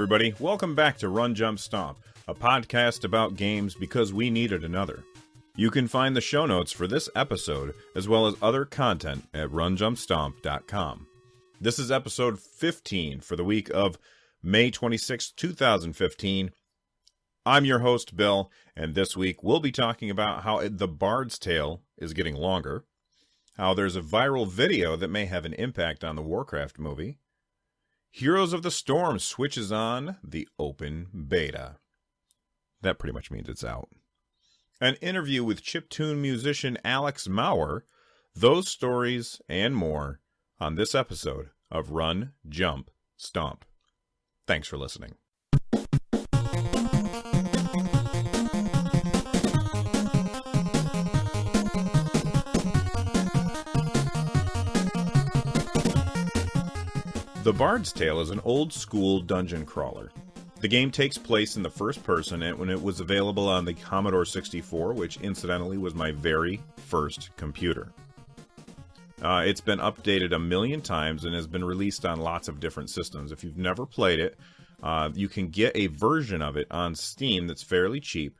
everybody. Welcome back to Run, Jump, Stomp, a podcast about games because we needed another. You can find the show notes for this episode, as well as other content at runjumpstomp.com. This is episode 15 for the week of May 26, 2015. I'm your host, Bill, and this week we'll be talking about how The Bard's Tale is getting longer, how there's a viral video that may have an impact on the Warcraft movie, Heroes of the Storm switches on the open beta. That pretty much means it's out. An interview with chiptune musician Alex Maurer, those stories and more on this episode of Run, Jump, Stomp. Thanks for listening. The Bard's Tale is an old-school dungeon crawler. The game takes place in the first person when it was available on the Commodore 64, which incidentally was my very first computer. It's been updated a million times and has been released on lots of different systems. If you've never played it, you can get a version of it on Steam that's fairly cheap.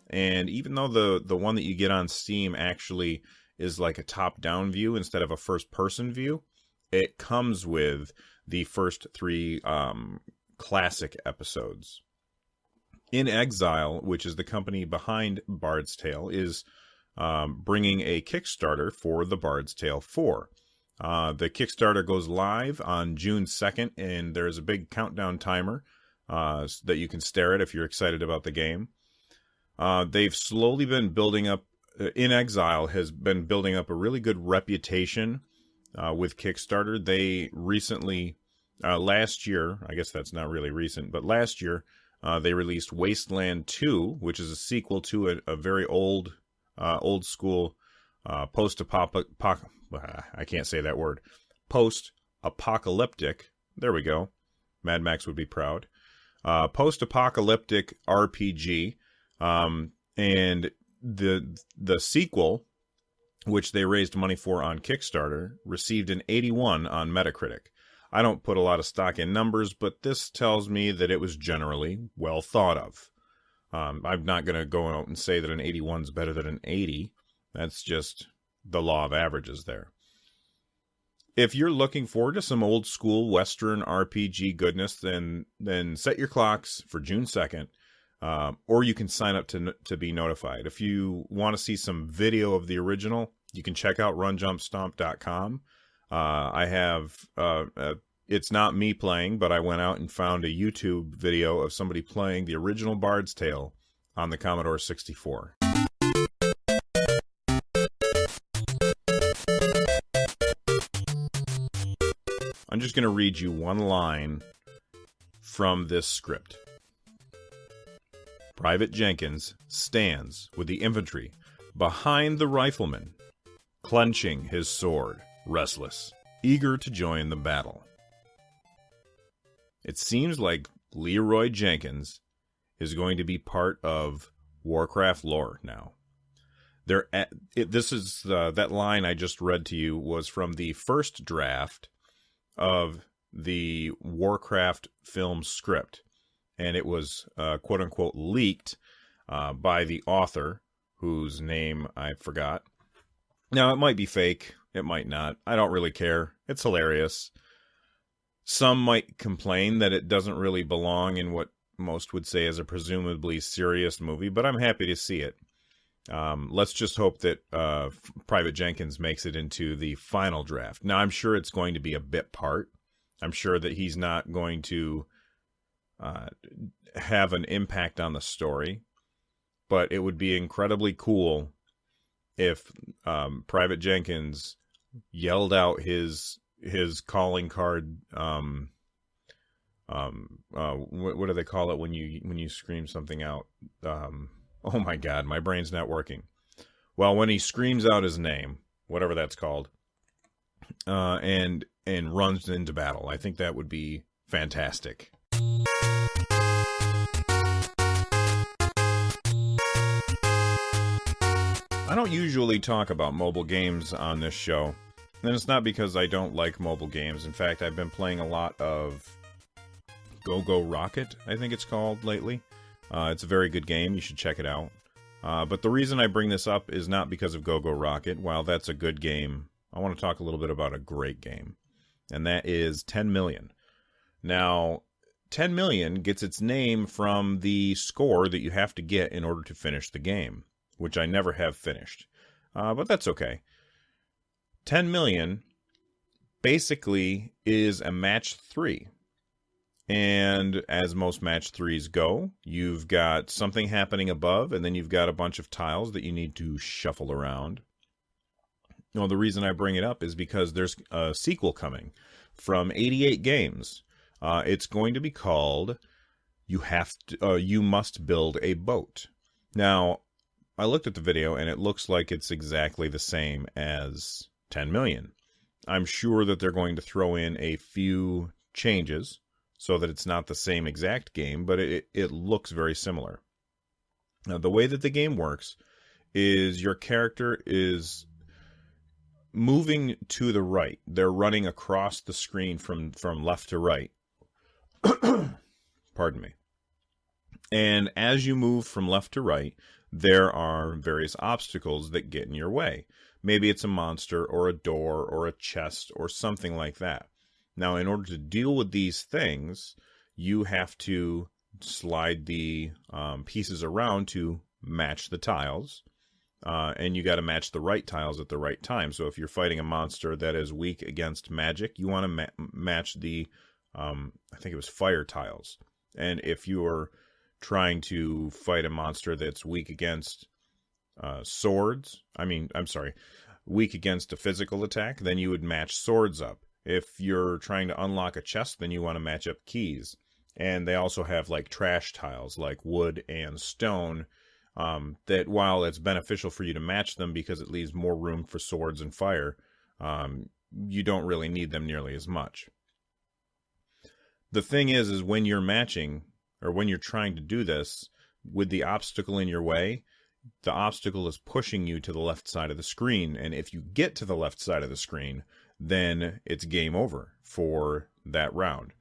And even though the one that you get on Steam actually is like a top-down view instead of a first-person view, it comes with the first three classic episodes. In Exile, which is the company behind Bard's Tale, is bringing a Kickstarter for The Bard's Tale 4. The Kickstarter goes live on June 2nd, and there's a big countdown timer that you can stare at if you're excited about the game. They've slowly been building up, In Exile has been building up a really good reputation with Kickstarter. They recently, last year, I guess that's not really recent, but last year, they released Wasteland 2, which is a sequel to a very old school post-apocalyptic, I can't say that word, post-apocalyptic, there we go, Mad Max would be proud, post-apocalyptic RPG, and the sequel, which they raised money for on Kickstarter, received an 81 on Metacritic. I don't put a lot of stock in numbers, but this tells me that it was generally well thought of. I'm not going to go out and say that an 81 is better than an 80. That's just the law of averages there. If you're looking forward to some old school Western RPG goodness, then set your clocks for June 2nd. Or you can sign up to be notified. If you want to see some video of the original, you can check out runjumpstomp.com. I have, it's not me playing, but I went out and found a YouTube video of somebody playing the original Bard's Tale on the Commodore 64. I'm just going to read you one line from this script. Private Jenkins stands with the infantry behind the rifleman, clenching his sword, restless, eager to join the battle. It seems like Leroy Jenkins is going to be part of Warcraft lore now. That line I just read to you was from the first draft of the Warcraft film script. And it was, quote-unquote, leaked by the author, whose name I forgot. Now, it might be fake. It might not. I don't really care. It's hilarious. Some might complain that it doesn't really belong in what most would say is a presumably serious movie, but I'm happy to see it. Let's just hope that Private Jenkins makes it into the final draft. Now, I'm sure it's going to be a bit part. I'm sure that he's not going to have an impact on the story, but it would be incredibly cool if Private Jenkins yelled out his calling card. What do they call it when you scream something out? Oh my God, my brain's not working. Well, when he screams out his name, whatever that's called, and runs into battle, I think that would be fantastic. I don't usually talk about mobile games on this show, and it's not because I don't like mobile games. In fact, I've been playing a lot of Go Rocket, I think it's called lately. It's a very good game. You should check it out. But the reason I bring this up is not because of Go Rocket. While that's a good game, I want to talk a little bit about a great game. And that is 10 Million. Now, 10 Million gets its name from the score that you have to get in order to finish the game, which I never have finished. But that's okay. 10 Million basically is a match 3. And as most match 3s go, you've got something happening above, and then you've got a bunch of tiles that you need to shuffle around. Well, the reason I bring it up is because there's a sequel coming from 88 Games. It's going to be called You Must Build a Boat. Now, I looked at the video, and it looks like it's exactly the same as 10 Million. I'm sure that they're going to throw in a few changes so that it's not the same exact game, but it looks very similar. Now, the way that the game works is your character is moving to the right. They're running across the screen from left to right. Pardon me. And as you move from left to right, there are various obstacles that get in your way. Maybe it's a monster or a door or a chest or something like that. Now, in order to deal with these things, you have to slide the pieces around to match the tiles. And you got to match the right tiles at the right time. So if you're fighting a monster that is weak against magic, you want to match the, I think it was fire tiles. And if you're trying to fight a monster that's weak against weak against a physical attack, then you would match swords up. If you're trying to unlock a chest, then you want to match up keys. And they also have like trash tiles, like wood and stone, that while it's beneficial for you to match them because it leaves more room for swords and fire, you don't really need them nearly as much. The thing is when you're matching, or when you're trying to do this, with the obstacle in your way, the obstacle is pushing you to the left side of the screen. And if you get to the left side of the screen, then it's game over for that round.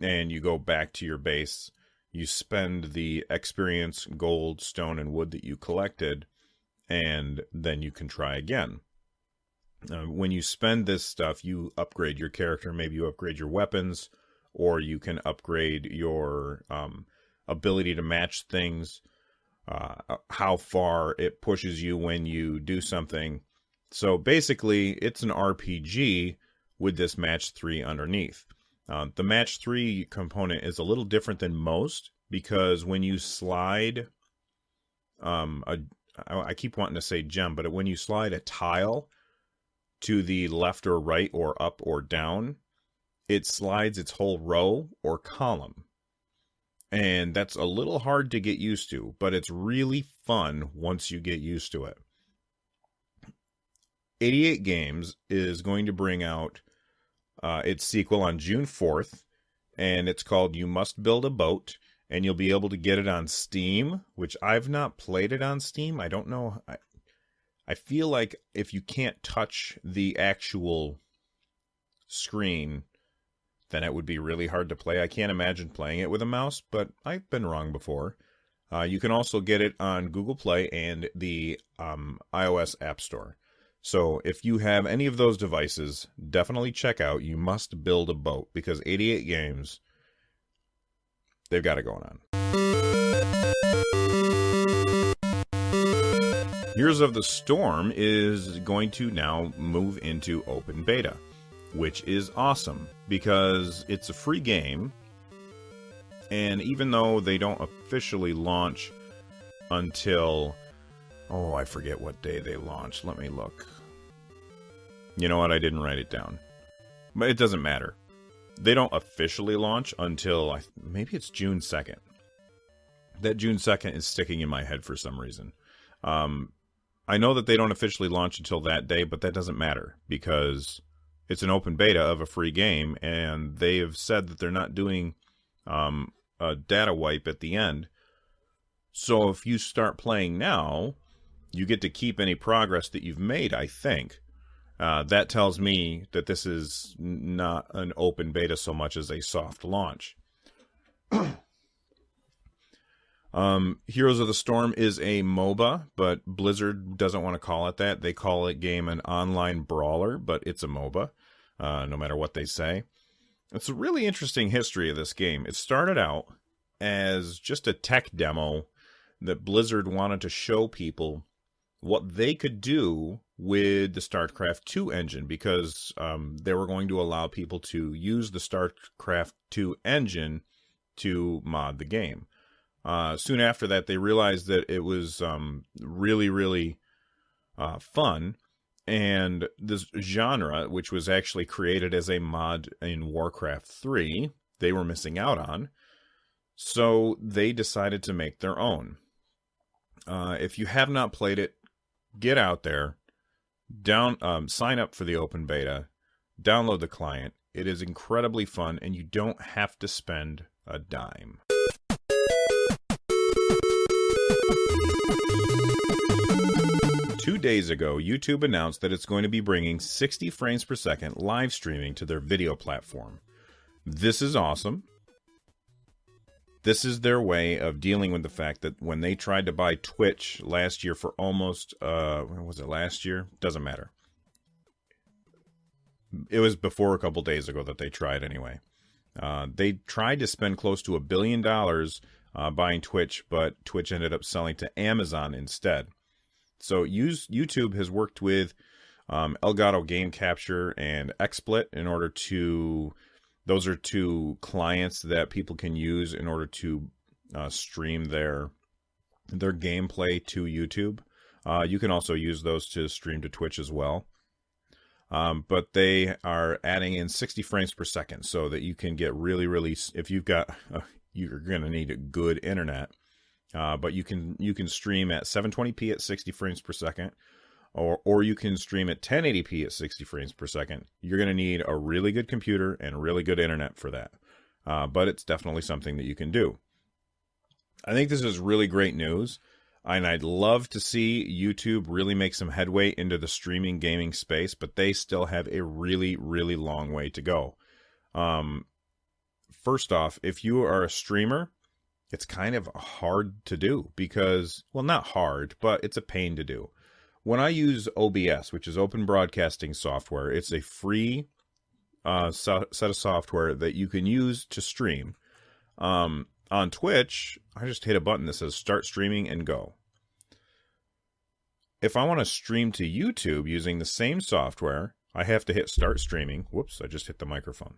And you go back to your base. You spend the experience, gold, stone, and wood that you collected, and then you can try again. When you spend this stuff, you upgrade your character. Maybe you upgrade your weapons, or you can upgrade your ability to match things, how far it pushes you when you do something. So basically, it's an RPG with this match 3 underneath. The match 3 component is a little different than most, because when you slide, I keep wanting to say gem, but when you slide a tile to the left or right or up or down, it slides its whole row or column. And that's a little hard to get used to, but it's really fun once you get used to it. 88 Games is going to bring out its sequel on June 4th, and it's called You Must Build a Boat, and you'll be able to get it on Steam, which I've not played it on Steam. I don't know. I feel like if you can't touch the actual screen, then it would be really hard to play. I can't imagine playing it with a mouse, but I've been wrong before. You can also get it on Google Play and the iOS App Store. So if you have any of those devices, definitely check out You Must Build a Boat, because 88 Games, they've got it going on. Heroes of the Storm is going to now move into open beta, which is awesome because it's a free game. And even though they don't officially launch until, I forget what day they launch. Let me look. You know what? I didn't write it down. But it doesn't matter. They don't officially launch until, maybe it's June 2nd. That June 2nd is sticking in my head for some reason. I know that they don't officially launch until that day, but that doesn't matter because it's an open beta of a free game, and they have said that they're not doing a data wipe at the end. So if you start playing now, you get to keep any progress that you've made, I think. That tells me that this is not an open beta so much as a soft launch. Heroes of the Storm is a MOBA, but Blizzard doesn't want to call it that. They call it game an online brawler, but it's a MOBA, no matter what they say. It's a really interesting history of this game. It started out as just a tech demo that Blizzard wanted to show people what they could do with the StarCraft 2 engine, because they were going to allow people to use the StarCraft 2 engine to mod the game. Soon after that, they realized that it was really, really fun, and this genre, which was actually created as a mod in Warcraft 3, they were missing out on, so they decided to make their own. If you have not played it, get out there, sign up for the open beta, download the client. It is incredibly fun, and you don't have to spend a dime. Two days ago, YouTube announced that it's going to be bringing 60 frames per second live streaming to their video platform. This is awesome. This is their way of dealing with the fact that when they tried to buy Twitch last year for almost, when was it, last year? Doesn't matter. It was before a couple days ago that they tried anyway. They tried to spend close to $1 billion buying Twitch, but Twitch ended up selling to Amazon instead. So YouTube has worked with Elgato Game Capture and XSplit in order to, those are two clients that people can use in order to stream their gameplay to YouTube. You can also use those to stream to Twitch as well. But they are adding in 60 frames per second so that you can get really, really, if you've got, you're going to need a good internet. But you can stream at 720p at 60 frames per second, or you can stream at 1080p at 60 frames per second. You're going to need a really good computer and really good internet for that. But it's definitely something that you can do. I think this is really great news, and I'd love to see YouTube really make some headway into the streaming gaming space, but they still have a really, really long way to go. First off, if you are a streamer, it's kind of hard to do because, well, not hard, but it's a pain to do. When I use OBS, which is Open Broadcasting Software, it's a free set of software that you can use to stream. On Twitch, I just hit a button that says Start Streaming and go. If I want to stream to YouTube using the same software, I have to hit Start Streaming. Whoops, I just hit the microphone.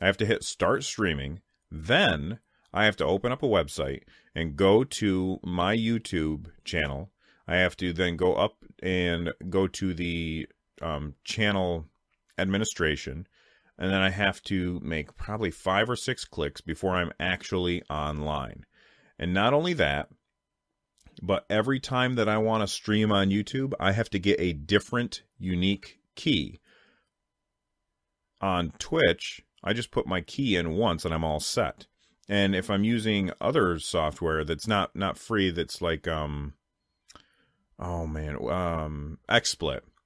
I have to hit Start Streaming, then I have to open up a website and go to my YouTube channel. I have to then go up and go to the channel administration, and then I have to make probably 5 or 6 clicks before I'm actually online. And not only that, but every time that I want to stream on YouTube, I have to get a different unique key. On Twitch, I just put my key in once and I'm all set. And if I'm using other software that's not free, that's like XSplit.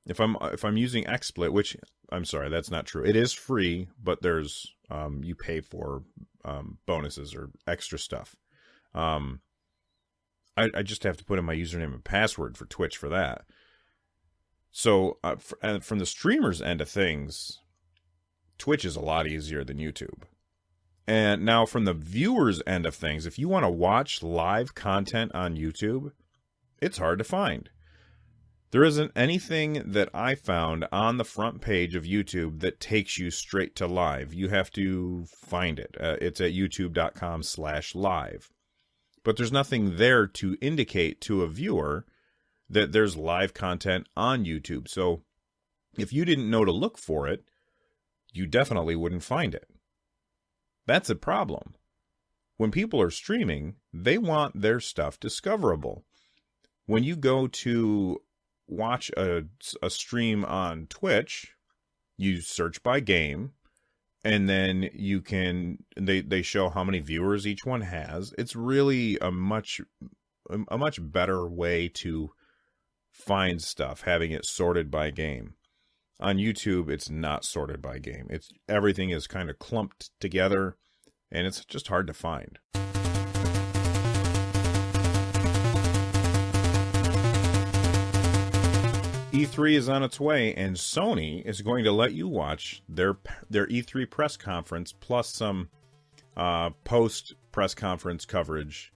If I'm using XSplit, which I'm sorry, that's not true. It is free, but there's you pay for bonuses or extra stuff. I just have to put in my username and password for Twitch for that. So from the streamer's end of things, Twitch is a lot easier than YouTube. And now from the viewer's end of things, if you want to watch live content on YouTube, it's hard to find. There isn't anything that I found on the front page of YouTube that takes you straight to live. You have to find it. It's at youtube.com/live. But there's nothing there to indicate to a viewer that there's live content on YouTube. So if you didn't know to look for it, you definitely wouldn't find it. That's a problem. When people are streaming, they want their stuff discoverable. When you go to watch a stream on Twitch, you search by game, and then you can they show how many viewers each one has. It's really a much better way to find stuff, having it sorted by game. On YouTube, it's not sorted by game. Everything is kind of clumped together. and it's just hard to find. E3 is on its way, and Sony is going to let you watch their E3 press conference plus some post press conference coverage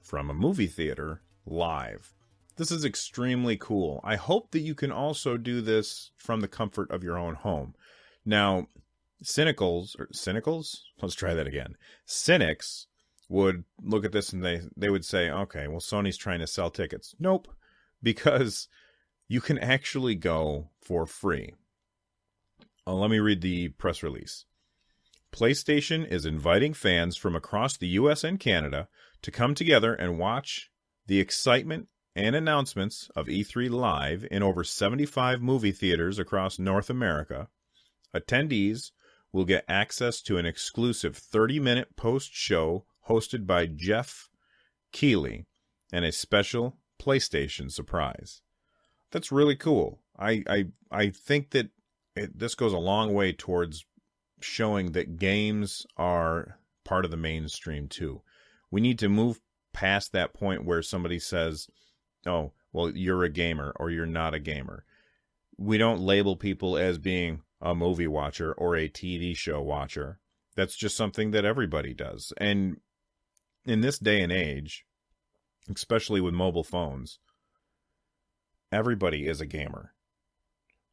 from a movie theater live. This is extremely cool. I hope that you can also do this from the comfort of your own home. Now, cynicals? Let's try that again. Cynics would look at this and they would say, okay, well, Sony's trying to sell tickets. Nope, because you can actually go for free. Let me read the press release. PlayStation is inviting fans from across the US and Canada to come together and watch the excitement and announcements of E3 live in over 75 movie theaters across North America. Attendees will get access to an exclusive 30-minute post-show hosted by Jeff Keighley and a special PlayStation surprise. That's really cool. I think that this goes a long way towards showing that games are part of the mainstream too. We need to move past that point where somebody says, oh, well, you're a gamer or you're not a gamer. We don't label people as being a movie watcher or a TV show watcher. That's just something that everybody does. And in this day and age, especially with mobile phones, everybody is a gamer.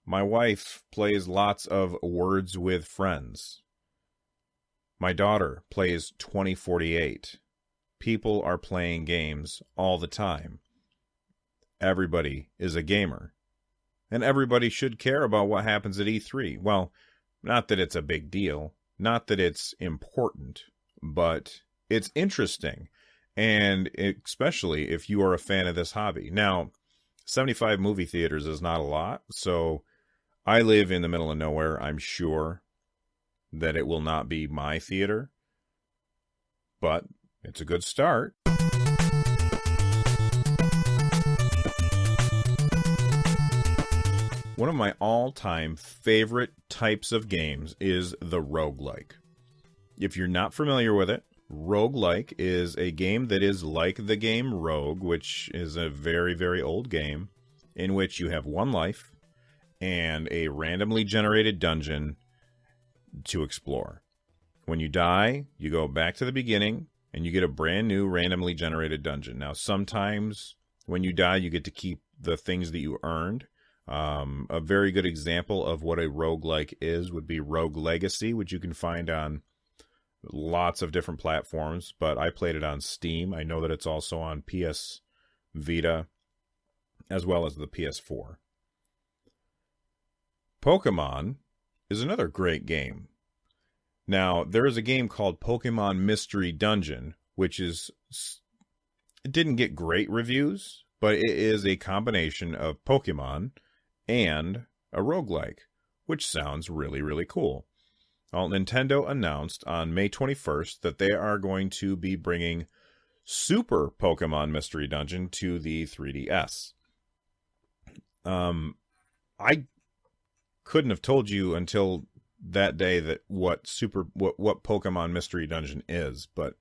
My wife plays lots of Words with Friends. My daughter plays 2048. People are playing games all the time. Everybody is a gamer. And everybody should care about what happens at E3. Well, not that it's a big deal, not that it's important, but it's interesting. And especially if you are a fan of this hobby. Now, 75 movie theaters is not a lot, so I live in the middle of nowhere. I'm sure that it will not be my theater, but it's a good start. One of my all-time favorite types of games is the roguelike. If you're not familiar with it, roguelike is a game that is like the game Rogue, which is a very, very old game, in which you have one life and a randomly generated dungeon to explore. When you die, you go back to the beginning, and you get a brand new randomly generated dungeon. Now, sometimes when you die, you get to keep the things that you earned. A very good example of what a roguelike is would be Rogue Legacy, which you can find on lots of different platforms, but I played it on Steam. I know that it's also on PS Vita, as well as the PS4. Pokemon is another great game. Now, there is a game called Pokemon Mystery Dungeon, which it didn't get great reviews, but it is a combination of Pokemon and a roguelike, which sounds really, really cool. Well, Nintendo announced on May 21st that they are going to be bringing Super Pokemon Mystery Dungeon to the 3DS. I couldn't have told you until that day that what Pokemon Mystery Dungeon is, but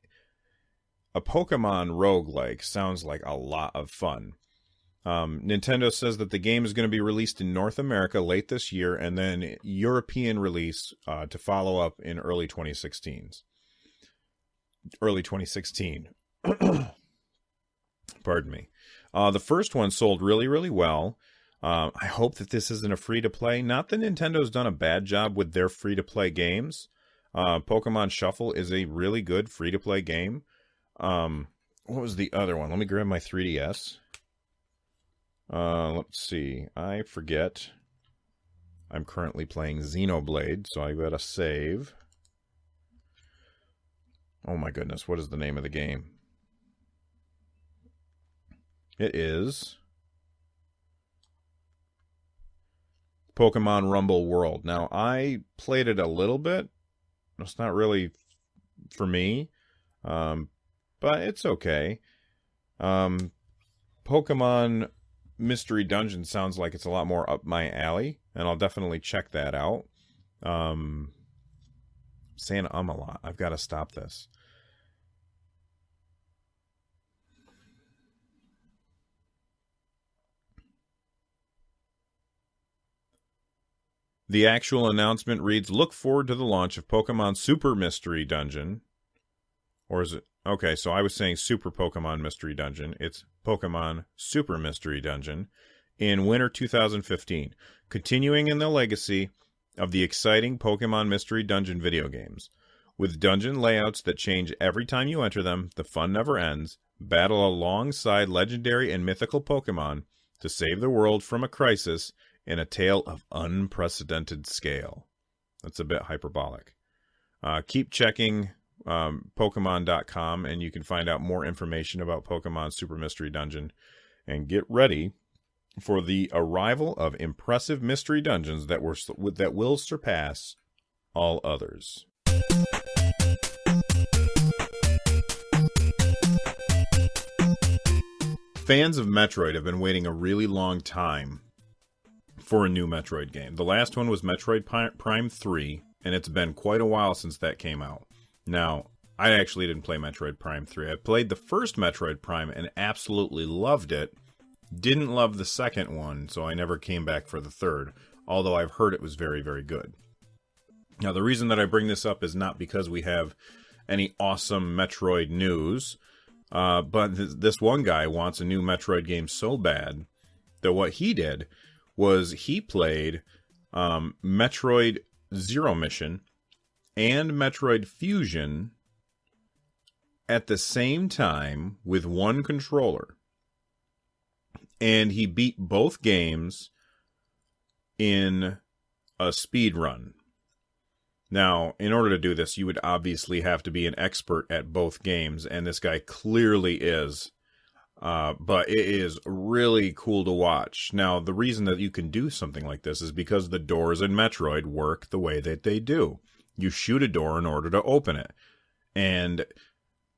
a Pokemon roguelike sounds like a lot of fun. Nintendo says that the game is going to be released in North America late this year, and then European release to follow up in early 2016. Pardon me. The first one sold really, really well. I hope that this isn't a free-to-play. Not that Nintendo's done a bad job with their free-to-play games. Pokemon Shuffle is a really good free-to-play game. What was the other one? Let me grab my 3DS. Let's see. I forget. I'm currently playing Xenoblade, so I gotta save. Oh my goodness, what is the name of the game? It is Pokemon Rumble World. Now, I played it a little bit. It's not really for me, but it's okay. Pokemon Mystery Dungeon sounds like it's a lot more up my alley, and I'll definitely check that out. Saying a lot. I've got to stop this. The actual announcement reads, "Look forward to the launch of Pokemon Super Mystery Dungeon." Or is it? Okay, so I was saying Super Pokemon Mystery Dungeon. It's Pokemon Super Mystery Dungeon in winter 2015, continuing in the legacy of the exciting Pokemon Mystery Dungeon video games. With dungeon layouts that change every time you enter them, the fun never ends. Battle alongside legendary and mythical Pokemon to save the world from a crisis in a tale of unprecedented scale. That's a bit hyperbolic. Keep checking Pokemon.com and you can find out more information about Pokemon Super Mystery Dungeon. And get ready for the arrival of impressive mystery dungeons that will surpass all others. Fans of Metroid have been waiting a really long time for a new Metroid game. The last one was Metroid Prime 3, and it's been quite a while since that came out. Now, I actually didn't play Metroid Prime 3. I played the first Metroid Prime and absolutely loved it. Didn't love the second one, so I never came back for the third, although I've heard it was very, very good. Now, the reason that I bring this up is not because we have any awesome Metroid news, but this one guy wants a new Metroid game so bad that what he did was he played Metroid Zero Mission and Metroid Fusion at the same time with one controller. And he beat both games in a speed run. Now, in order to do this, you would obviously have to be an expert at both games, and this guy clearly is. But it is really cool to watch. Now, the reason that you can do something like this is because the doors in Metroid work the way that they do. You shoot a door in order to open it. And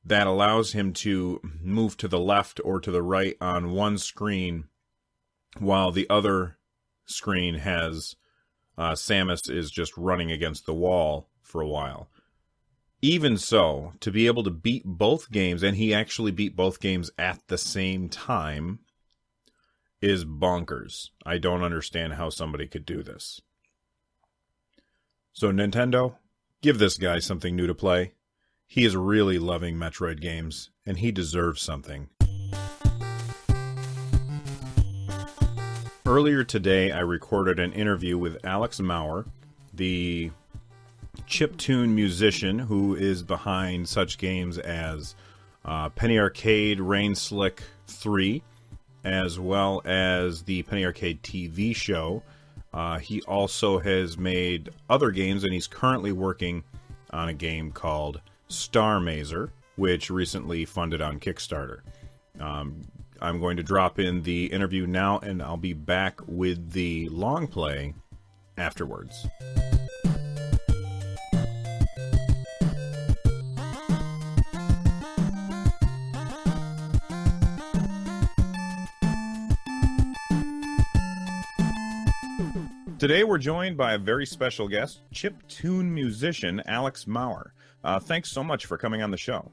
that allows him to move to the left or to the right on one screen, while the other screen has Samus is just running against the wall for a while. Even so, to be able to beat both games, and he actually beat both games at the same time, is bonkers. I don't understand how somebody could do this. So Nintendo, give this guy something new to play. He is really loving Metroid games, and he deserves something. Earlier today, I recorded an interview with Alex Maurer, the chiptune musician who is behind such games as Penny Arcade Rain Slick 3, as well as the Penny Arcade TV show. He also has made other games, and he's currently working on a game called Star Mazer, which recently funded on Kickstarter. I'm going to drop in the interview now, and I'll be back with the long play afterwards. Today we're joined by a very special guest, chiptune musician Alex Maurer. Thanks so much for coming on the show.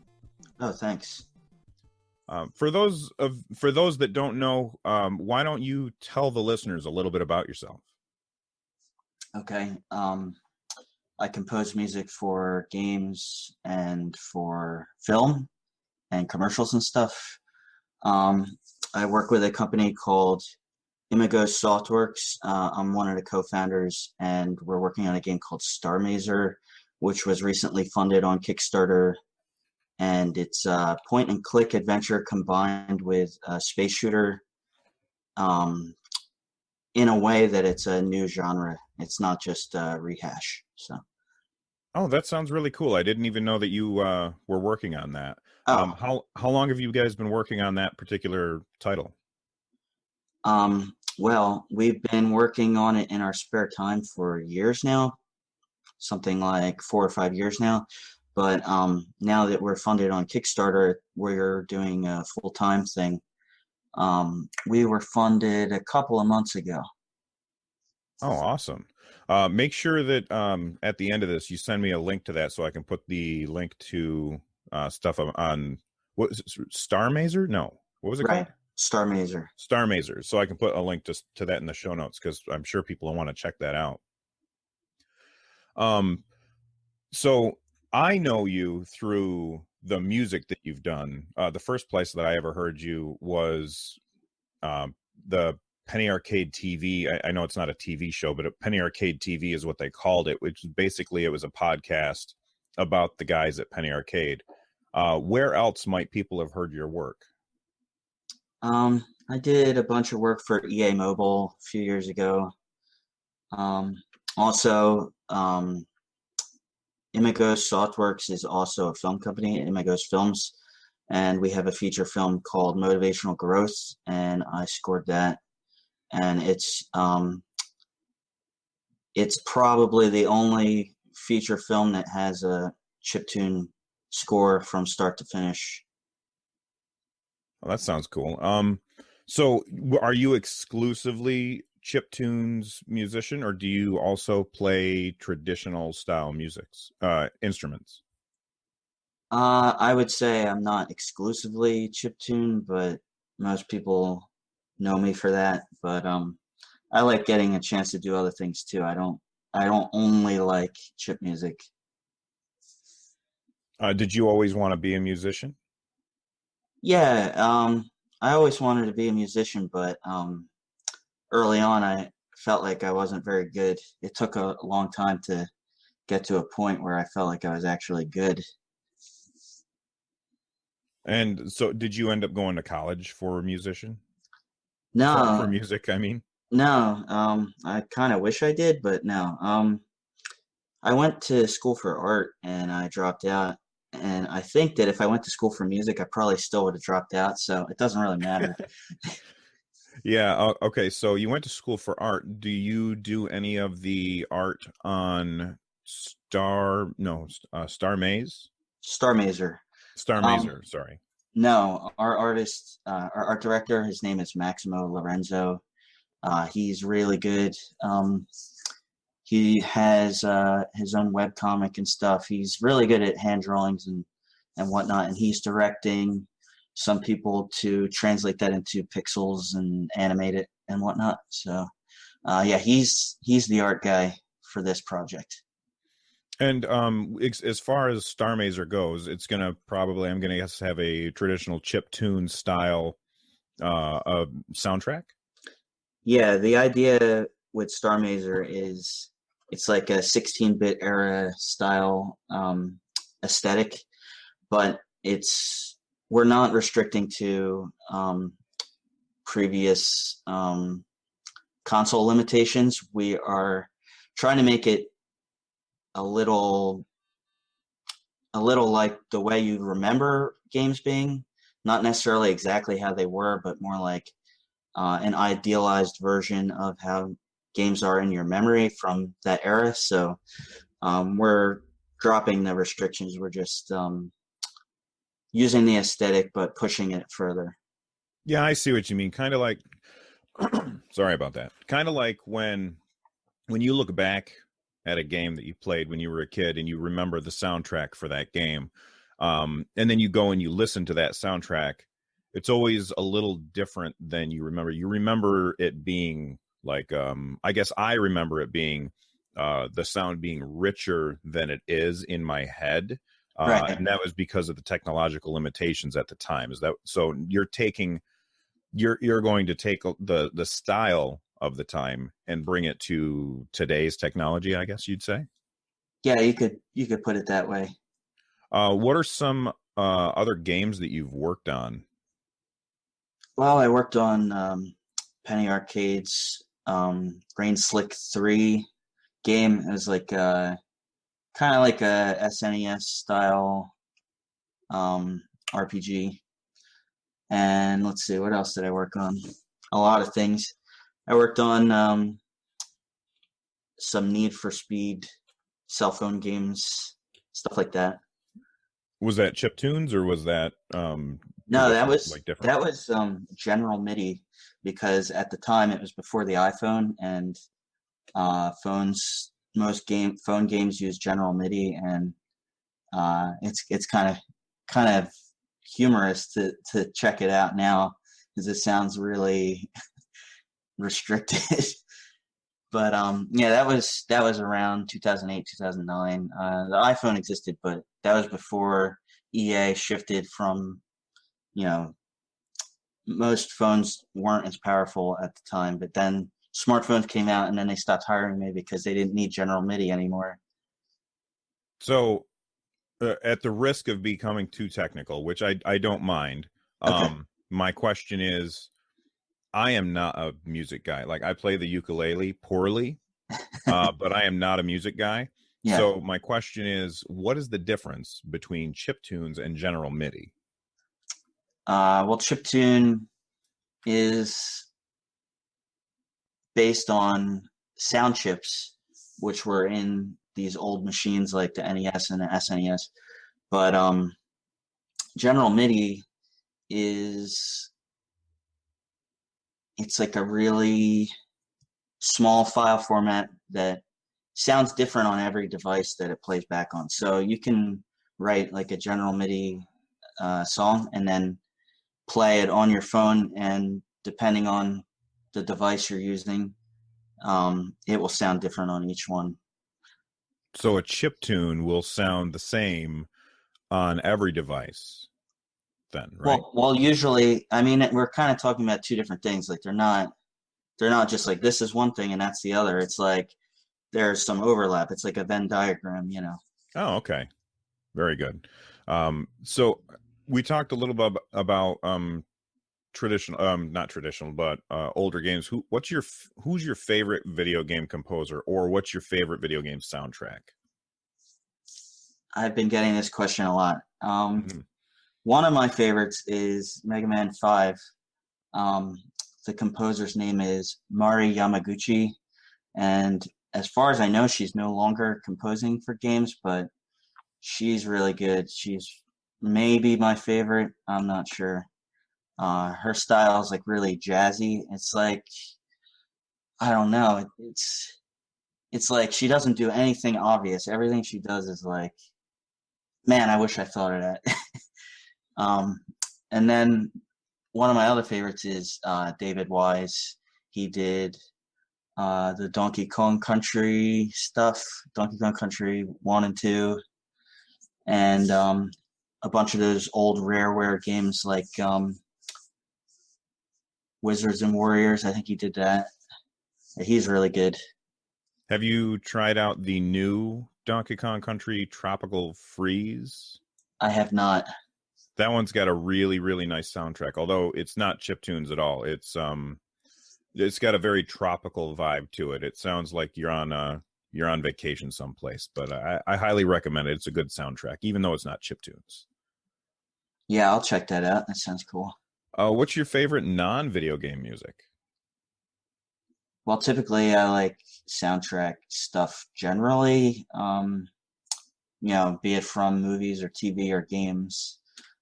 Oh, thanks. For those that don't know, why don't you tell the listeners a little bit about yourself? Okay. I compose music for games and for film and commercials and stuff. I work with a company called Imago Softworks. I'm one of the co-founders, and we're working on a game called Star Mazer, which was recently funded on Kickstarter. And it's a point-and-click adventure combined with a space shooter in a way that it's a new genre. It's not just a rehash. So. Oh, that sounds really cool. I didn't even know that you were working on that. Oh. How long have you guys been working on that particular title? Well, we've been working on it in our spare time for years now, something like 4 or 5 years now. But now that we're funded on Kickstarter, we're doing a full-time thing. We were funded a couple of months ago. Oh, awesome. Make sure that at the end of this, you send me a link to that so I can put the link to stuff on, what is it, Star Mazer? No. What was it called? Star Mazer. Star Mazer. So I can put a link to that in the show notes, because I'm sure people will want to check that out. Um, so I know you through the music that you've done. The first place that I ever heard you was um, the Penny Arcade TV. I know it's not a TV show, but Penny Arcade TV is what they called it, which basically it was a podcast about the guys at Penny Arcade. Where else might people have heard your work? I did a bunch of work for EA Mobile a few years ago. Um, also, Imagos Softworks is also a film company, Imagos Films, and we have a feature film called Motivational Growth, and I scored that. And it's probably the only feature film that has a chiptune score from start to finish. Well, that sounds cool. So are you exclusively chiptunes musician, or do you also play traditional style musics, instruments? I would say I'm not exclusively chiptune, but most people know me for that. But I like getting a chance to do other things too. I don't only like chip music. Did you always want to be a musician? Yeah, I always wanted to be a musician, but early on I felt like I wasn't very good. It took a long time to get to a point where I felt like I was actually good. And so did you end up going to college for a musician? For No, music, I mean? no, I kind of wish I did, but no. I went to school for art and I dropped out. And I think that if I went to school for music, I probably still would have dropped out. So it doesn't really matter. Yeah, okay, so you went to school for art. Do you do any of the art on Star Maze? Star Mazer. Star Um, Mazer, sorry. no, our artist, our art director, his name is Maximo Lorenzo. He's really good. He has his own web comic and stuff. He's really good at hand drawings and whatnot. And he's directing some people to translate that into pixels and animate it and whatnot. So yeah, he's the art guy for this project. And as far as Star Mazer goes, it's gonna probably I'm gonna guess have a traditional chip tune style soundtrack. Yeah, the idea with Star Mazer is it's like a 16-bit era style aesthetic, but it's we're not restricting to previous console limitations. We are trying to make it a little like the way you remember games being, not necessarily exactly how they were, but more like an idealized version of how games are in your memory from that era. So we're dropping the restrictions. We're just using the aesthetic, but pushing it further. Yeah, I see what you mean. Kind of like, sorry about that. Kind of like when you look back at a game that you played when you were a kid and you remember the soundtrack for that game, and then you go and you listen to that soundtrack, it's always a little different than you remember. You remember it being like, I guess I remember it being the sound being richer than it is in my head. Right. And that was because of the technological limitations at the time. Is that so? You're going to take the style of the time and bring it to today's technology, I guess you'd say. Yeah, you could put it that way. What are some other games that you've worked on? Well, I worked on Penny Arcade's Rain Slick 3 game. It was like kind of like a SNES style RPG. And let's see, what else did I work on? A lot of things. I worked on some Need for Speed cell phone games, stuff like that. Was that chip tunes or was that No, that was like different? that was General MIDI because at the time it was before the iPhone and most phone games use General MIDI and it's kind of humorous to check it out now because it sounds really restricted. But yeah, that was around 2008, 2009. The iPhone existed, but that was before EA shifted from, you know, most phones weren't as powerful at the time, but then smartphones came out and then they stopped hiring me because they didn't need General MIDI anymore. So, at the risk of becoming too technical, which I don't mind, Okay. my question is, I am not a music guy. Like I play the ukulele poorly, but I am not a music guy. Yeah. So my question is, what is the difference between chiptunes and general MIDI? Well, chiptune is based on sound chips, which were in these old machines like the NES and the SNES. But General MIDI is it's like a really small file format that sounds different on every device that it plays back on. So you can write like a General MIDI song and then play it on your phone, and depending on the device you're using, it will sound different on each one. So a chiptune will sound the same on every device, then, right? Well, usually, I mean, we're kind of talking about two different things. Like they're not just like this is one thing and that's the other. It's like there's some overlap. It's like a Venn diagram, you know. Oh, okay. Very good. So we talked a little bit about traditional, not traditional, but older games. Who's your favorite video game composer, or what's your favorite video game soundtrack? I've been getting this question a lot. Mhm. One of my favorites is Mega Man 5. Um, the composer's name is Mari Yamaguchi, and as far as I know, she's no longer composing for games, but she's really good. She's maybe my favorite. I'm not sure. Her style is like really jazzy. It's like I don't know. It's like she doesn't do anything obvious. Everything she does is like, man, I wish I thought of that. um, and then one of my other favorites is David Wise. He did the Donkey Kong Country stuff, Donkey Kong Country 1 and 2, and a bunch of those old Rareware games like Wizards and Warriors. I think he did that. He's really good. Have you tried out the new Donkey Kong Country Tropical Freeze? I have not. That one's got a really, really nice soundtrack, although it's not chiptunes at all. It's got a very tropical vibe to it. It sounds like you're on vacation someplace, but I highly recommend it. It's a good soundtrack, even though it's not chiptunes. Yeah, I'll check that out. That sounds cool. What's your favorite non-video game music? Well, typically I like soundtrack stuff generally. Be it from movies or TV or games.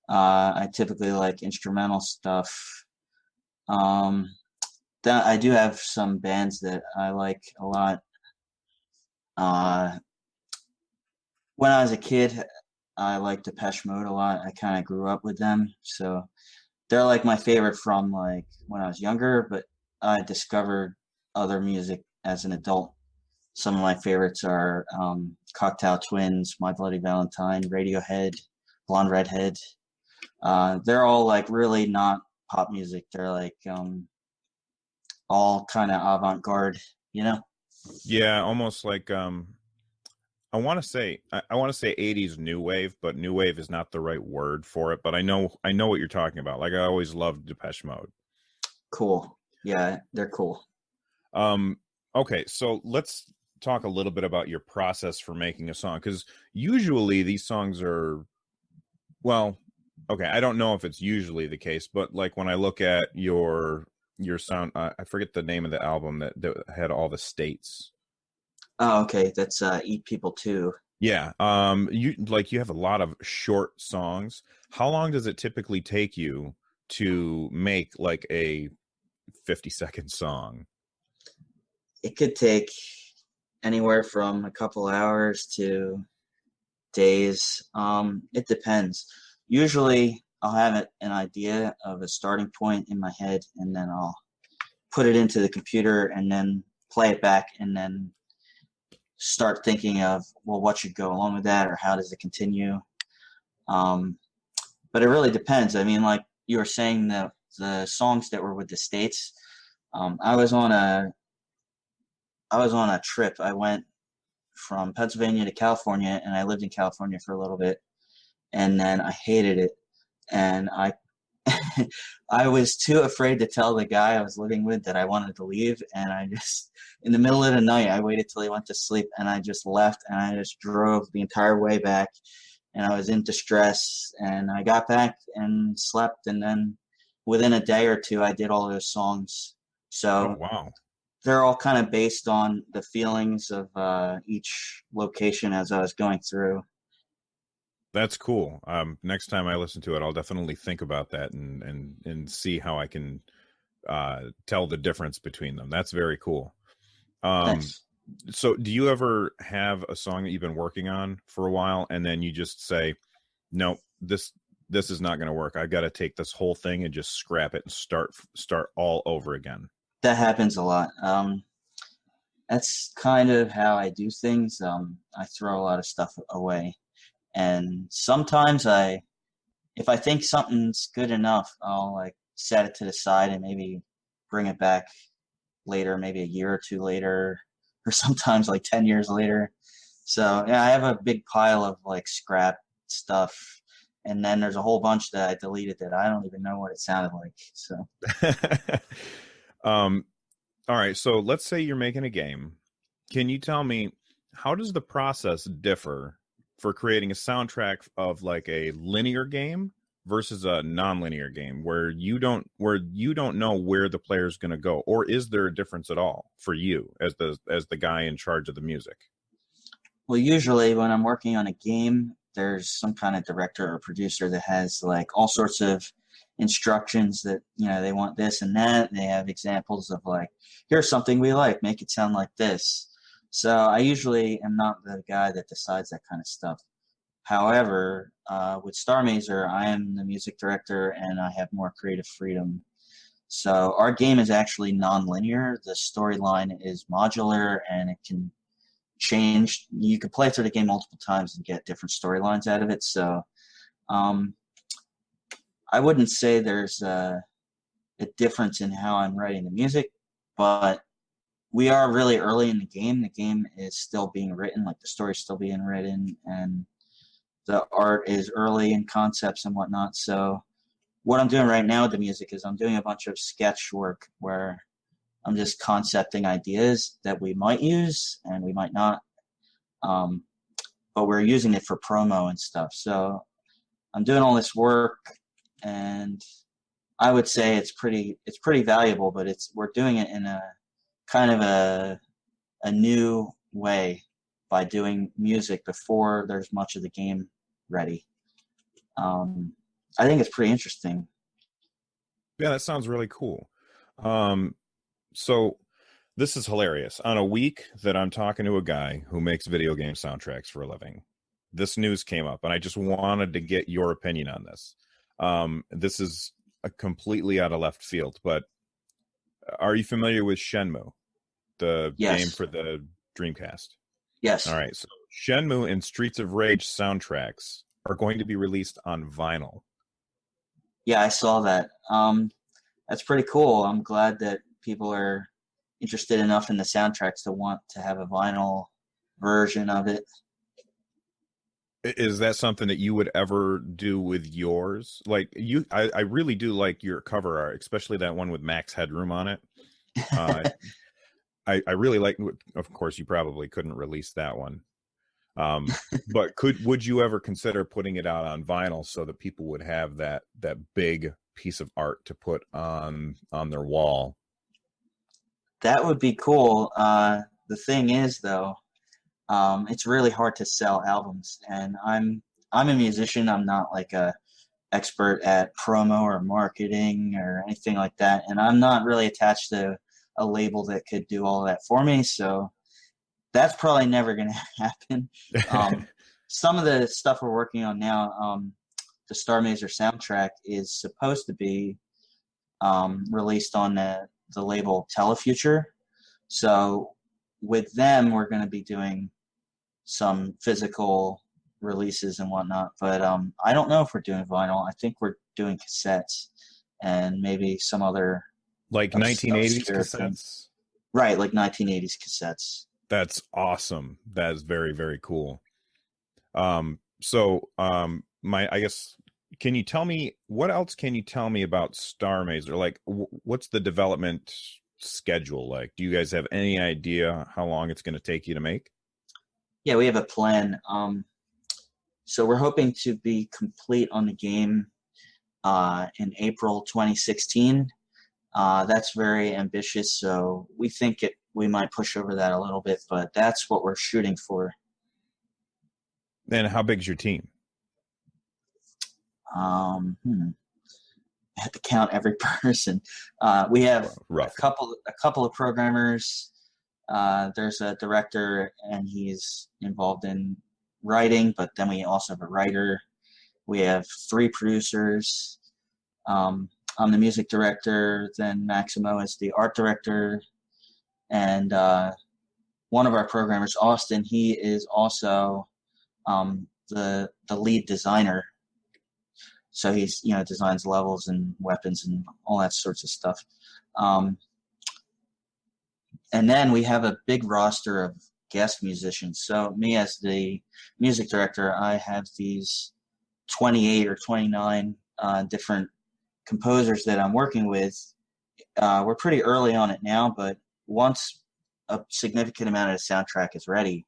I typically like instrumental stuff. Um, that I do have some bands that I like a lot. Uh, when I was a kid, I liked Depeche Mode a lot. I kind of grew up with them, so they're like my favorite from like when I was younger. But I discovered other music as an adult. Some of my favorites are Cocktail Twins, My Bloody Valentine, Radiohead, Blonde Redhead. They're all like really not pop music. They're like all kind of avant-garde, you know? Yeah, almost like I want to say 80s new wave, but new wave is not the right word for it, but I know what you're talking about. Like I always loved Depeche Mode. Cool. Yeah, they're cool. Um okay, so let's talk a little bit about your process for making a song, cuz usually these songs are, well, okay, I don't know if it's usually the case, but like when I look at your sound, I forget the name of the album that had all the states. Oh, okay. That's Eat People Too. Yeah, you have a lot of short songs. How long does it typically take you to make like a 50-second song? It could take anywhere from a couple hours to days. It depends. Usually, I'll have an idea of a starting point in my head, and then I'll put it into the computer and then play it back and then start thinking of, well, what should go along with that, or how does it continue? But it really depends. I mean, like you were saying, the songs that were with the States. I was on a trip. I went from Pennsylvania to California, and I lived in California for a little bit, and then I hated it, and I I was too afraid to tell the guy I was living with that I wanted to leave, and I just, in the middle of the night, I waited till he went to sleep, and I just left, and I just drove the entire way back, and I was in distress, and I got back and slept, and then within a day or two, I did all those songs. Oh So wow. they're all kind of based on the feelings of each location as I was going through. That's cool. Next time I listen to it, I'll definitely think about that and see how I can tell the difference between them. That's very cool. Thanks. So do you ever have a song that you've been working on for a while and then you just say, no, this is not going to work. I've got to take this whole thing and just scrap it and start all over again? That happens a lot. That's kind of how I do things. I throw a lot of stuff away. And sometimes if I think something's good enough, I'll like set it to the side and maybe bring it back later, maybe a year or two later, or sometimes like 10 years later. So yeah, I have a big pile of like scrap stuff. And then there's a whole bunch that I deleted that I don't even know what it sounded like. So All right. So let's say you're making a game. Can you tell me, how does the process differ for creating a soundtrack of like a linear game versus a non-linear game where you don't know where the player's going to go? Or is there a difference at all for you as the guy in charge of the music? well, usually when I'm working on a game, there's some kind of director or producer that has like all sorts of instructions that, they want this and that. They have examples of like, here's something we like, make it sound like this. So I usually am not the guy that decides that kind of stuff. However, with Star Mazer, I am the music director and I have more creative freedom. So our game is actually non-linear. The storyline is modular and it can change. You can play through the game multiple times and get different storylines out of it. So um, I wouldn't say there's a difference in how I'm writing the music, but we are really early in the game. The game is still being written, like the story's still being written, and the art is early in concepts and whatnot. So what I'm doing right now with the music is I'm doing a bunch of sketch work where I'm just concepting ideas that we might use and we might not, but we're using it for promo and stuff. So I'm doing all this work, and I would say it's pretty valuable, but we're doing it in a kind of a new way by doing music before there's much of the game ready. I think it's pretty interesting. Yeah, that sounds really cool. So this is hilarious. On a week that I'm talking to a guy who makes video game soundtracks for a living, this news came up, and I just wanted to get your opinion on this. This is a completely out of left field, but are you familiar with Shenmue, the Yes. game for the Dreamcast? Yes. All right, so Shenmue and Streets of Rage soundtracks are going to be released on vinyl. Yeah, I saw that. That's pretty cool. I'm glad that people are interested enough in the soundtracks to want to have a vinyl version of it. Is that something that you would ever do with yours? Like I really do like your cover art, especially that one with Max Headroom on it. Uh, I really like. Of course, you probably couldn't release that one, but would you ever consider putting it out on vinyl so that people would have that big piece of art to put on their wall? That would be cool. The thing is, though, it's really hard to sell albums, and I'm a musician. I'm not like a expert at promo or marketing or anything like that, and I'm not really attached to a label that could do all that for me. So that's probably never going to happen. Some of the stuff we're working on now, the Star Mazer soundtrack is supposed to be released on the label Telefuture, So with them, we're going to be doing some physical releases and whatnot. But I don't know if we're doing vinyl. I think we're doing cassettes and maybe some other Like 1980s obscure thing. cassettes? Right, like 1980s cassettes. That's awesome. That is very, very cool. So I guess, can you tell me, what else can you tell me about Star Mazer? Like, what's the development schedule like? Do you guys have any idea how long it's going to take you to make? Yeah, we have a plan. So we're hoping to be complete on the game in April 2016. That's very ambitious, so we think we might push over that a little bit, but that's what we're shooting for. And how big's your team? Um, hmm, I have to count every person. We have Rough. a couple of programmers. There's a director, and he's involved in writing, but then we also have a writer. We have 3 producers. I'm the music director, then Maximo is the art director, and one of our programmers, Austin, he is also the lead designer. So he's designs levels and weapons and all that sorts of stuff. And then we have a big roster of guest musicians. So me as the music director, I have these 28 or 29 different composers that I'm working with. We're pretty early on it now, but once a significant amount of the soundtrack is ready,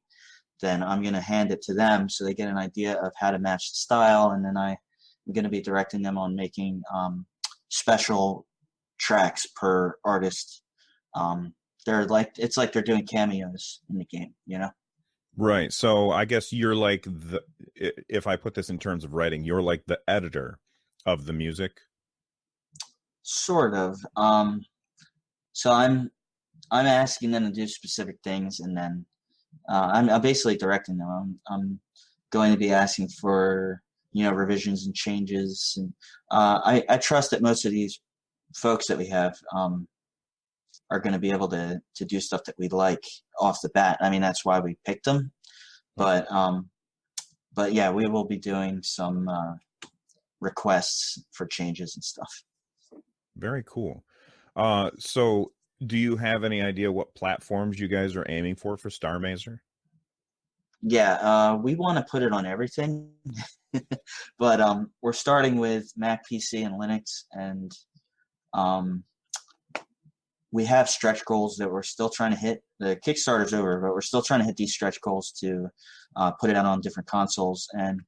then I'm going to hand it to them so they get an idea of how to match the style, and then I'm going to be directing them on making special tracks per artist. It's like they're doing cameos in the game, Right. So I guess you're like if I put this in terms of writing, you're like the editor of the music. Sort of. So I'm asking them to do specific things, and then I'm basically directing them. I'm going to be asking for revisions and changes, and I trust that most of these folks that we have are going to be able to do stuff that we like off the bat. I mean, that's why we picked them. But yeah, we will be doing some requests for changes and stuff. Very cool. So do you have any idea what platforms you guys are aiming for Star Mazer? Yeah, we want to put it on everything, but we're starting with Mac, PC, and Linux, and we have stretch goals that we're still trying to hit. The Kickstarter's over, but we're still trying to hit these stretch goals to put it out on different consoles. And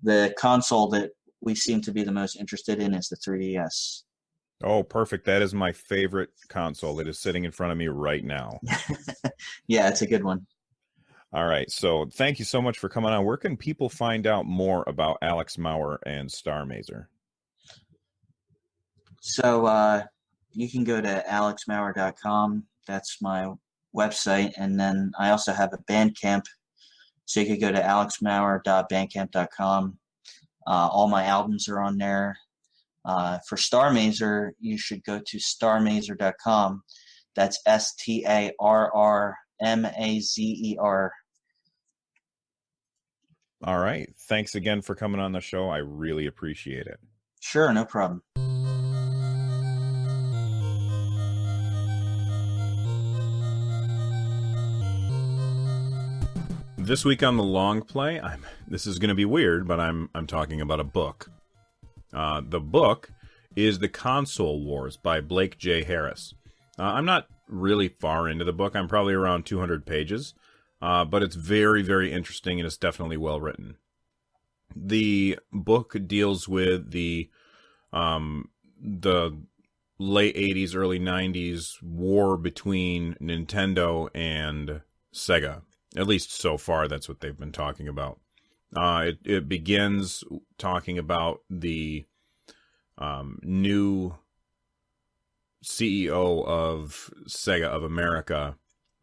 the console that we seem to be the most interested in is the 3DS. Oh, perfect. That is my favorite console. It is sitting in front of me right now. Yeah, it's a good one. All right. So thank you so much for coming on. Where can people find out more about Alex Mauer and Star Mazer? So you can go to alexmauer.com. That's my website. And then I also have a Bandcamp. So you could go to alexmauer.bandcamp.com. All my albums are on there. For Star Mazer, you should go to starmazer.com. That's STARRMAZER. All right. Thanks again for coming on the show. I really appreciate it. Sure, no problem. This week on the long play, this is going to be weird, but I'm talking about a book. The book is The Console Wars by Blake J. Harris. I'm not really far into the book. I'm probably around 200 pages, but it's very, very interesting, and it's definitely well written. The book deals with the late 80s, early 90s war between Nintendo and Sega. At least so far, that's what they've been talking about. It begins talking about the new CEO of Sega of America,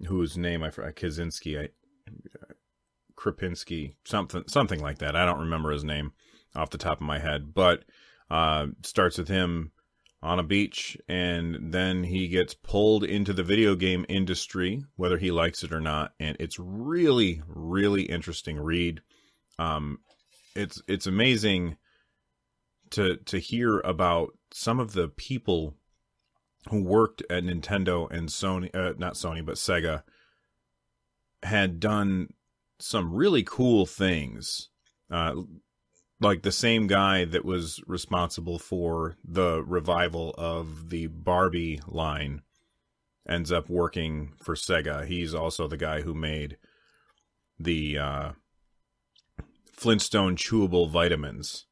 whose name I forgot, Krapinski, something like that. I don't remember his name off the top of my head, but starts with him on a beach, and then he gets pulled into the video game industry, whether he likes it or not. And it's really, really interesting read. It's amazing to hear about some of the people who worked at Nintendo and Sony, not Sony, but Sega, had done some really cool things. Like the same guy that was responsible for the revival of the Barbie line ends up working for Sega. He's also the guy who made the Flintstone chewable vitamins.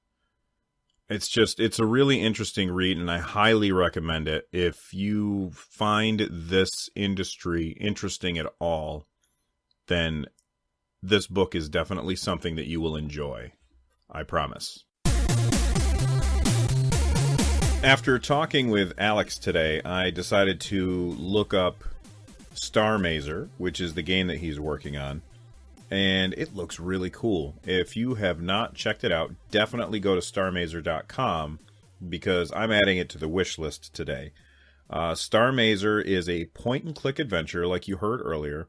It's a really interesting read, and I highly recommend it. If you find this industry interesting at all, then this book is definitely something that you will enjoy. I promise. After talking with Alex today, I decided to look up Star Mazer, which is the game that he's working on, and it looks really cool. If you have not checked it out, definitely go to starmazer.com, because I'm adding it to the wish list today. Star Mazer is a point-and-click adventure, like you heard earlier,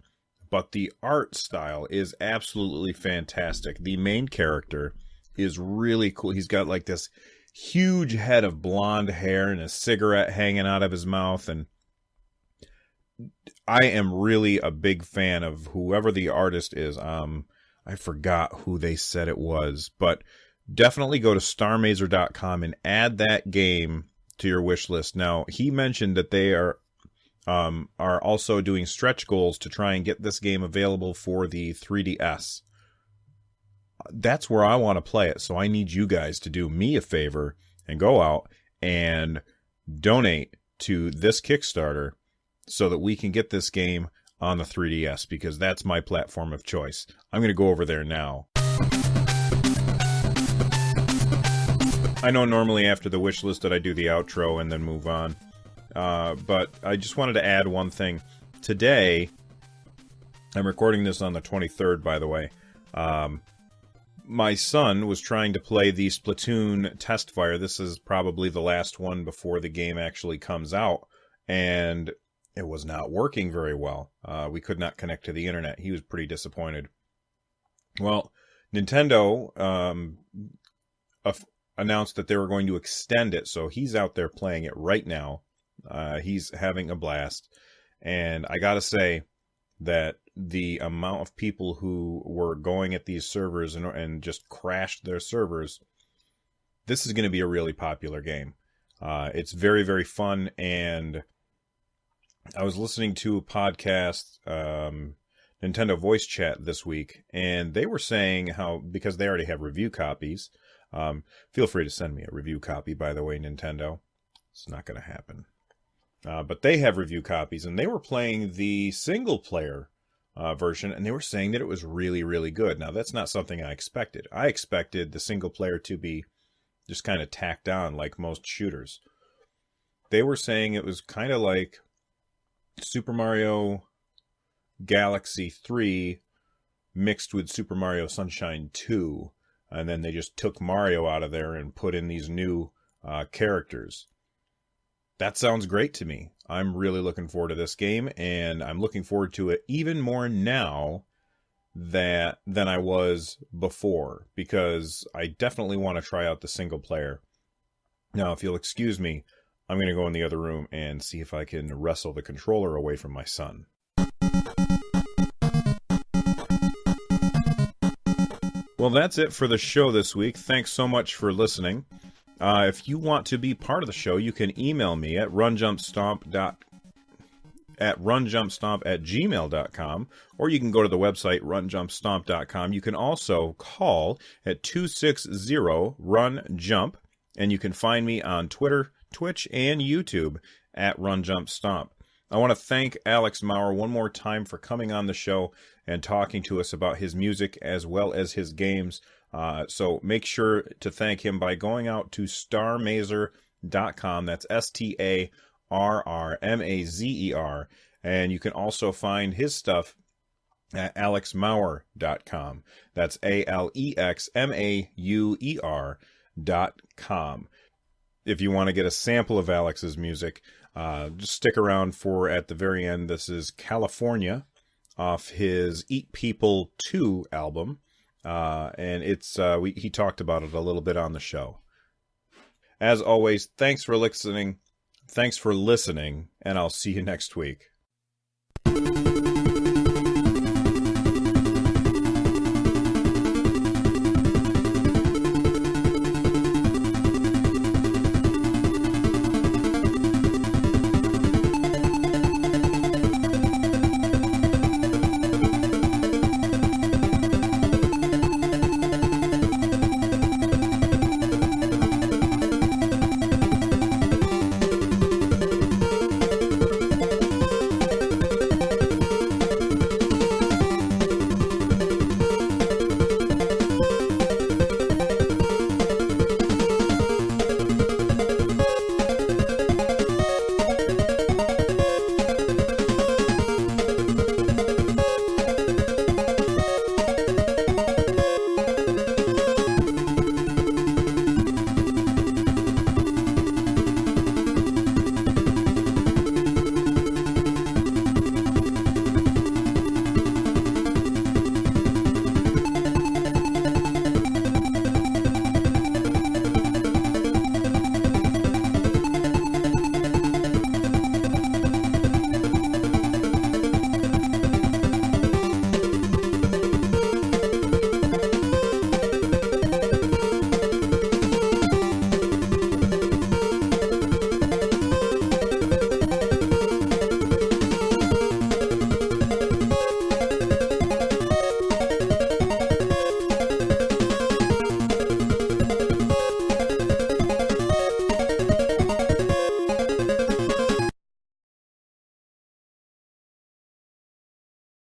but the art style is absolutely fantastic. The main character is really cool. He's got like this huge head of blonde hair and a cigarette hanging out of his mouth, and I am really a big fan of whoever the artist is. I forgot who they said it was, but definitely go to starmazer.com and add that game to your wish list. Now, he mentioned that they are also doing stretch goals to try and get this game available for the 3DS. That's where I want to play it, so I need you guys to do me a favor and go out and donate to this Kickstarter so that we can get this game on the 3DS, because that's my platform of choice. I'm going to go over there now. I know normally after the wish list that I do the outro and then move on, but I just wanted to add one thing. Today, I'm recording this on the 23rd, by the way. My son was trying to play the Splatoon test fire. This is probably the last one before the game actually comes out, and it was not working very well. We could not connect to the internet. He was pretty disappointed. Well, Nintendo announced that they were going to extend it, so he's out there playing it right now. He's having a blast, and I gotta say that the amount of people who were going at these servers and just crashed their servers, this is going to be a really popular game. It's very, very fun, and I was listening to a podcast, Nintendo Voice Chat, this week, and they were saying how, because they already have review copies, feel free to send me a review copy, by the way, Nintendo. It's not going to happen. But they have review copies, and they were playing the single-player version, and they were saying that it was really, really good. Now, that's not something I expected. I expected the single-player to be just kind of tacked on like most shooters. They were saying it was kind of like Super Mario Galaxy 3 mixed with Super Mario Sunshine 2, and then they just took Mario out of there and put in these new characters. That sounds great to me. I'm really looking forward to this game, and I'm looking forward to it even more now than I was before, because I definitely want to try out the single player. Now, if you'll excuse me, I'm going to go in the other room and see if I can wrestle the controller away from my son. Well, that's it for the show this week. Thanks so much for listening. If you want to be part of the show, you can email me at runjumpstomp@gmail.com, or you can go to the website runjumpstomp.com. You can also call at 260-RUN-JUMP, and you can find me on Twitter, Twitch, and YouTube at runjumpstomp. I want to thank Alex Maurer one more time for coming on the show and talking to us about his music as well as his games. So make sure to thank him by going out to starmazer.com. That's StarRRMazer. And you can also find his stuff at alexmaurer.com. That's ALEXMAUER.com. if you want to get a sample of Alex's music, just stick around for at the very end. This is California off his Eat People 2 album. And it's he talked about it a little bit on the show. As always, thanks for listening, and I'll see you next week.